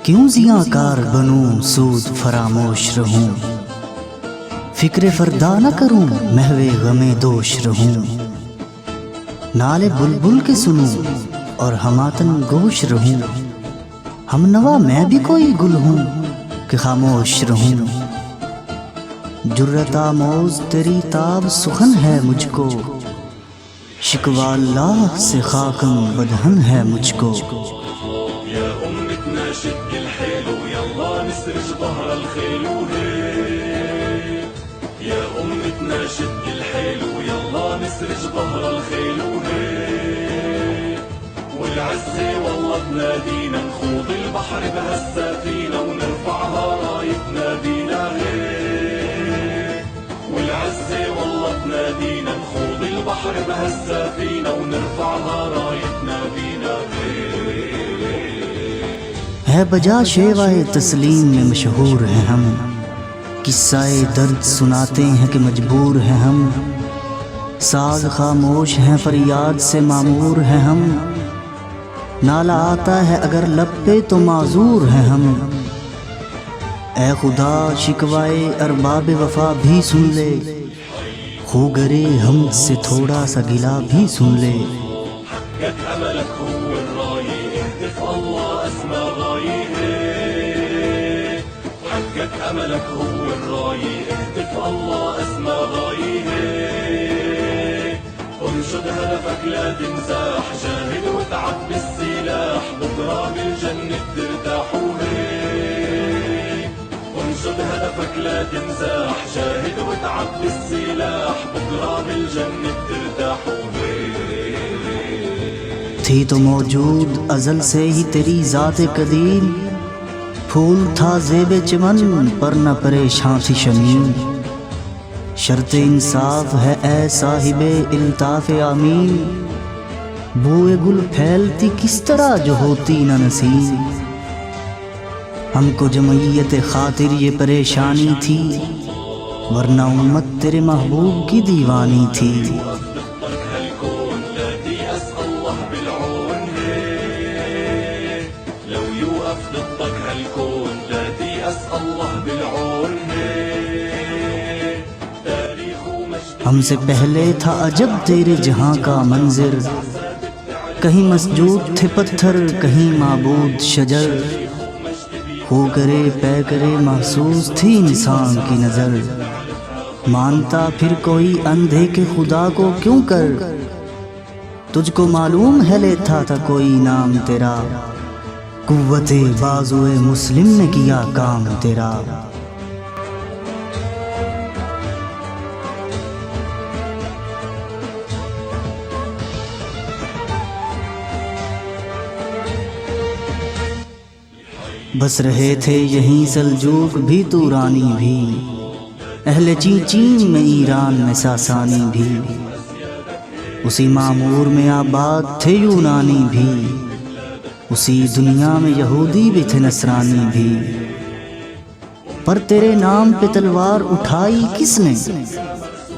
کیوں زیاں کار بنوں سود فراموش رہوں، فکر فردا نہ کروں محو غم دوش رہوں، نالے بلبل کے سنوں اور ہماتن گوش رہوں، ہم نوا میں بھی کوئی گل ہوں کہ خاموش رہوں، جرت آموز تیری تاب سخن ہے مجھ کو، شکوہ اللہ سے خاکم بدہن ہے مجھ کو۔ يا أمتنا شد الحيل ويلا نسرج ظهر الخيل وهيك، يا أمتنا شد الحيل ويلا نسرج ظهر الخيل وهيك، والعزة والله تنادينا نخوض البحر بهالسفينة ونرفعها راية نادينا هيك، والعزة والله تنادينا نخوض البحر بهالسفينة ونرفعها راية نادينا هيك۔ ہے بجا شیوائے تسلیم میں مشہور ہیں ہم، قصہ درد سناتے ہیں کہ مجبور ہیں ہم، ساز خاموش ہیں فریاد سے معمور ہیں ہم، نالہ آتا ہے اگر لب پہ تو معذور ہیں ہم، اے خدا شکوائے ارباب وفا بھی سن لے، خو گرے ہم سے تھوڑا سا گلا بھی سن لے۔ حقق أملك هو الراية، اهتف الله أسمى غايه، حقق أملك هو الراية، اهتف الله أسمى غايه، انشد هدفك لا تنزاح، جاهد وتعب بالسلاح، بكرة بالجنة ترتاح وهيك، انشد هدفك لا تنزاح، جاهد وتعب بالسلاح، بكرة بالجنة ترتاح وهيك۔ تھی تو موجود ازل سے ہی تیری ذات قدیم، پھول تھا زیب چمن پر نہ پریشاں تھی شمیم، شرط انصاف ہے اے صاحب الطاف آمین، بوئے گل پھیلتی کس طرح جو ہوتی نہ نسیم، ہم کو جمعیت خاطر یہ پریشانی تھی، ورنہ امت تیرے محبوب کی دیوانی تھی۔ ہم سے پہلے تھا عجب تیرے جہاں کا منظر، کہیں مسجود تھے پتھر کہیں معبود شجر، ہو کرے پے کرے محسوس تھی انسان کی نظر، مانتا پھر کوئی اندھے کے خدا کو کیوں کر، تجھ کو معلوم ہے لیتا تھا کوئی نام تیرا، قوت بازوئے مسلم نے کیا کام تیرا۔ بس رہے تھے یہیں سلجوق بھی تورانی بھی، اہل چین میں ایران میں ساسانی بھی، اسی معمور میں آباد تھے یونانی بھی، اسی دنیا میں یہودی بھی تھے نصرانی بھی، پر تیرے نام پہ تلوار اٹھائی کس نے،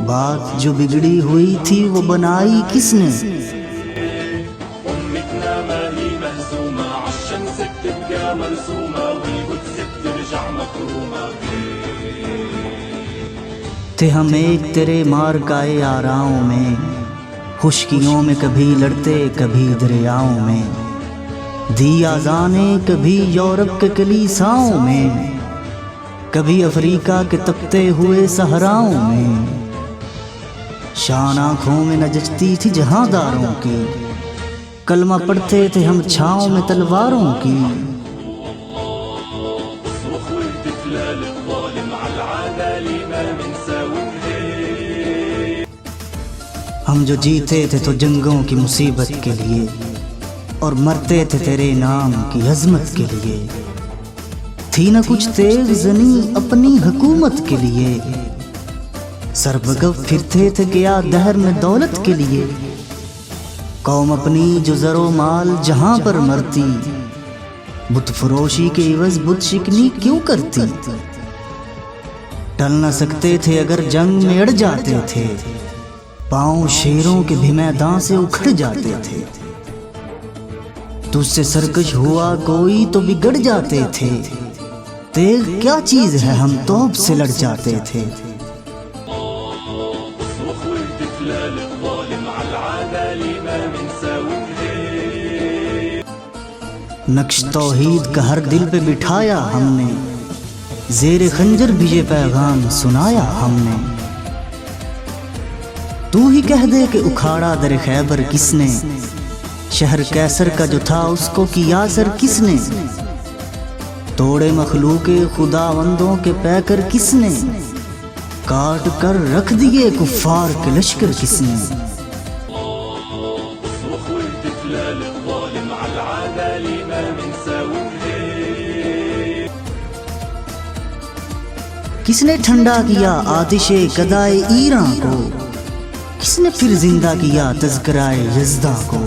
بات جو بگڑی ہوئی تھی وہ بنائی کس نے۔ أمتنا ما هي مهزومة، عالشمس بتبقى مرسومة، والقدس بترجع مكرومة۔ تھے ہم ایک تیرے مارکائے آراؤں میں، خشکیوں میں کبھی لڑتے کبھی دریاؤں میں، دی آذانیں کبھی یورپ کے کلیساؤں میں، کبھی افریقہ کے تپتے ہوئے صحراؤں میں، شان آنکھوں میں نجچتی تھی جہاں داروں کی، کلمہ پڑھتے تھے ہم چھاؤں میں تلواروں کی۔ اصرخ واهتف للظالم على العدالة ما منساوي وهيك، ہم جو جیتے تھے تو جنگوں کی مصیبت کے لیے، اور مرتے تھے تیرے نام کی عظمت کے لیے، تھی نہ کچھ تیز زنی اپنی حکومت کے لیے، سر بگو پھرتے تھے کیا دہر میں دولت کے لیے، قوم اپنی جو زر و مال جہاں پر مرتی، بت فروشی کے عوض بت شکنی کیوں کرتی، ٹل نہ سکتے تھے اگر جنگ میں اڑ جاتے تھے، پاؤں شیروں کے بھی میدان سے اکھڑ جاتے تھے، تجھ سے سرکش ہوا کوئی تو بگڑ جاتے تھے، تیغ کیا چیز ہے ہم توپ سے لڑ جاتے تھے۔ اصرخ واهتف لا للظالم على العدالة ما من ساوته، نقش توحید کا ہر دل پہ بٹھایا ہم نے، زیر خنجر بھی یہ پیغام سنایا ہم نے۔ تو ہی کہہ دے کہ اکھاڑا در خیبر کس نے، شہر کیسر کا جو تھا اس کو کیا سر کس نے، توڑے مخلوق خداوندوں کے پیکر کس نے، کاٹ کر رکھ دیے کفار کے لشکر کس نے۔ اصرخ واهتف لا للظالم على العدالة ما من ساوته، کس نے ٹھنڈا کیا آتش قدائے ایران کو، کس نے پھر زندہ کیا تذکرائے یزداں کو،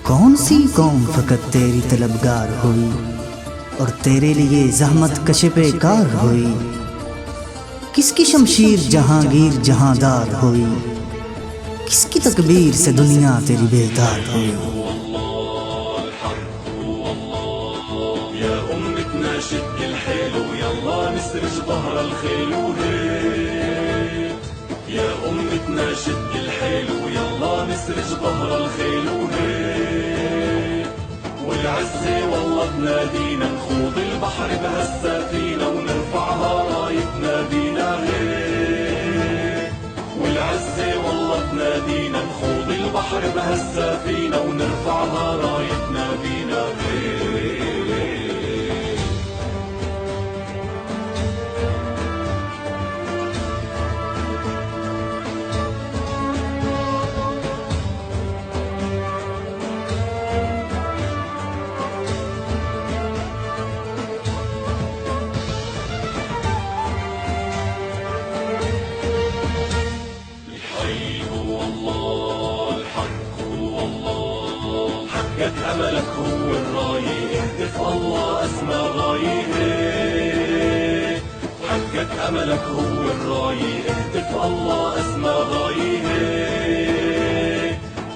کون سی قوم فقط تیری طلبگار ہوئی اور تیرے لیے زحمت کشپ کار ہوئی، کس کی شمشیر جہانگیر جہاندار ہوئی، کس کی تکبیر سے دنیا تیری بیدار ہوئی۔ يا أمتنا شد الحيل ويلا نسرج ظهر الخيل وهيك، يا أمتنا شد الحيل ويلا نسرج ظهر الخيل وهيك، والعزة والله بنادينا نخوض البحر بهالسفينة ونرفعها رايتنا بينا هيك، والعزة والله بنادينا نخوض البحر بهالسفينة ونرفعها رايتنا بينا هيك. حقق أملك هو الراية، اهتف الله أسمى غايه، حقق أملك هو الراية، اهتف الله أسمى غايه،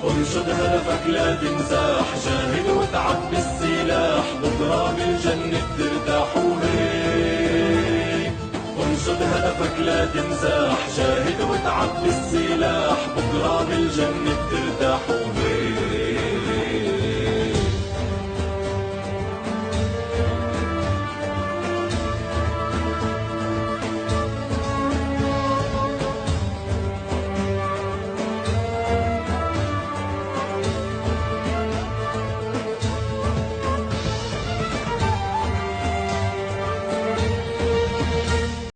انشد هدفك لا تنزاح، جاهد وتعب بالسلاح، بكرة بالجنة ترتاح وهيك، انشد هدفك لا تنزاح، جاهد وتعب بالسلاح، بكرة بالجنة ترتاح وهيك.